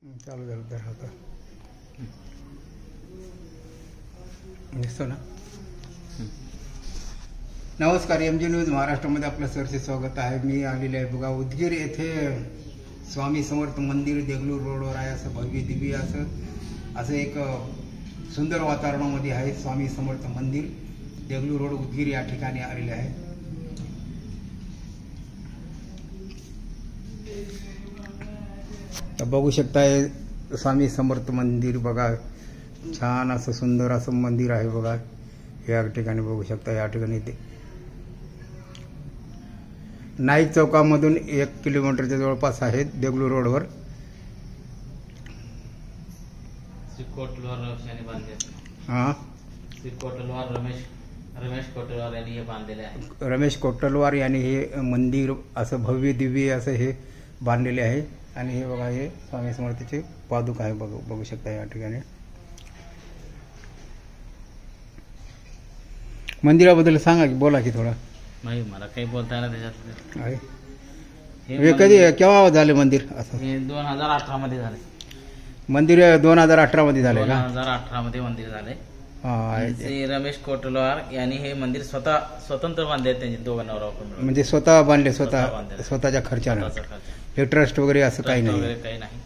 चालू झालं तर आता दिसतो ना. नमस्कार, MG न्यूज महाराष्ट्रामध्ये आपलं सरसे स्वागत आहे. मी आलेले आहे बघा उदगीर येथे स्वामी समर्थ मंदिर देगलूर रोडवर आहे. असं भव्य दिव्य असं एक सुंदर वातावरणामध्ये आहे स्वामी समर्थ मंदिर देगलूर रोड उदगीर या ठिकाणी आलेले आहे. बघू शकताय स्वामी समर्थ मंदिर बघा, छान असं सुंदर असं मंदिर आहे बघा. या ठिकाणी बघू शकता, या ठिकाणी ते नाईक चौकामधून 1 किलोमीटरच्या जवळपास आहे देगलूर रोडवर. रमेश कोटलवार यांनी हे मंदिर असं भव्य दिव्य असं हे बांधलेले आहे. आणि हे बघा, हे स्वामी समर्थाचे पादुक आहे बघू शकता या ठिकाणी. मंदिराबद्दल सांगा की, बोला की थोडा. नाही, मला काही बोलता येणार त्याच्यात आहे. हे कधी केव्हा झाले मंदिर? असं 2018 मध्ये झाले मंदिर. 2018 मध्ये झाले का? 2018 मध्ये मंदिर झाले. श्री रमेश कोटलवार यांनी हे मंदिर स्वतंत्र बांधले. त्यांनी दोघं नवरा बायको म्हणजे स्वतः बांधले, स्वतःच्या खर्चानं. हे ट्रस्ट वगैरे असं काही नाही? काही नाही.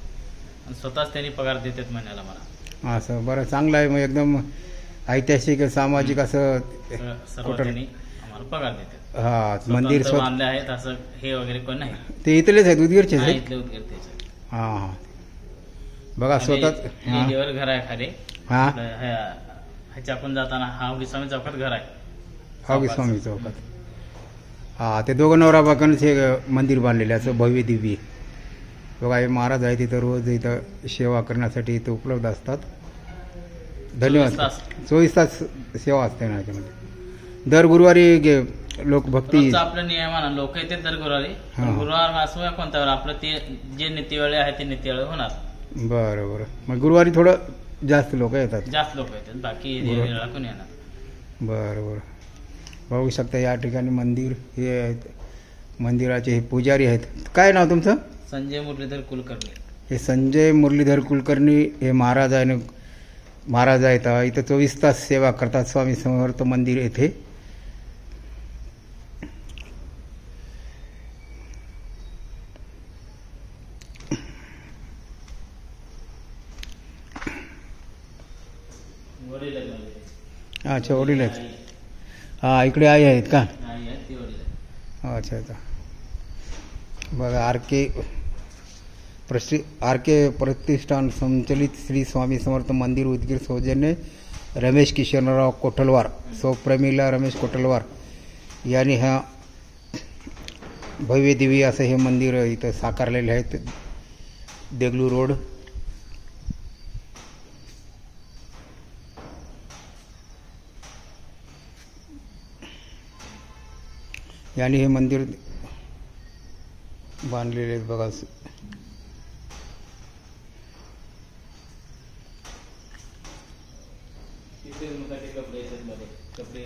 आणि स्वतःच त्यांनी पगार देतात महिन्याला मला. असं बरं, चांगलं आहे. मग एकदम ऐतिहासिक सामाजिक असं त्यांनी आम्हाला पगार देतात. हा, मंदिर बांधले आहेत असं हे वगैरे कोण नाही. ते इथलेच आहेत, उदगीरचे आहेत? इथले उदगीरचे. हा बघा, स्वतःच घर आहे खाली. हा, ह्याच्या आपण जाताना हावगी स्वामी चौकात घर आहे. हावगी स्वामी चौकात. हा, ते दोघं नवरा बायकोनेच हे मंदिर बांधलेले असं भव्य दिव्य बघा. हे महाराज आहे तिथं, रोज इथं सेवा करण्यासाठी इथं उपलब्ध असतात. धन्यवाद. 24 तास सेवा असते ना याच्यामध्ये. दर गुरुवारी लोक भक्ती आपलं नियमानं लोक येते दर गुरुवारी. गुरुवार असो या कोणत्यावर आपलं ते जे नित्यवेळे आहे ते नित्यवेळे होणार. बरं बरं. मग गुरुवारी थोडं जास्त लोक येतात? जास्त लोक येतात, बाकी वेळेला कोणी येणार. बरं बरं. बघू शकता या ठिकाणी मंदिर हे आहेत. मंदिराचे हे पुजारी आहेत. काय नाव तुमचं? संजय मुरलीधर कुलकर्णी. हे संजय मुरलीधर कुलकर्णी हे महाराज आहेत. इथं 24 तास सेवा करतात स्वामी समर्थ मंदिर येथे. अच्छा, वडील आहेत. हा, इकडे आई आहेत का? अच्छा अच्छा. बघा, आर के प्रतिष्ठान संचलित श्री स्वामी समर्थ मंदिर उदगीर सौजन्य रमेश किशनराव कोटलवार, सौ प्रमिला रमेश कोटलवार यांनी ह्या भव्य दिव्य असं हे मंदिर इथं साकारलेले आहेत देगलूर रोड. यांनी हे मंदिर बांधलेले आहेत बघा. कपडे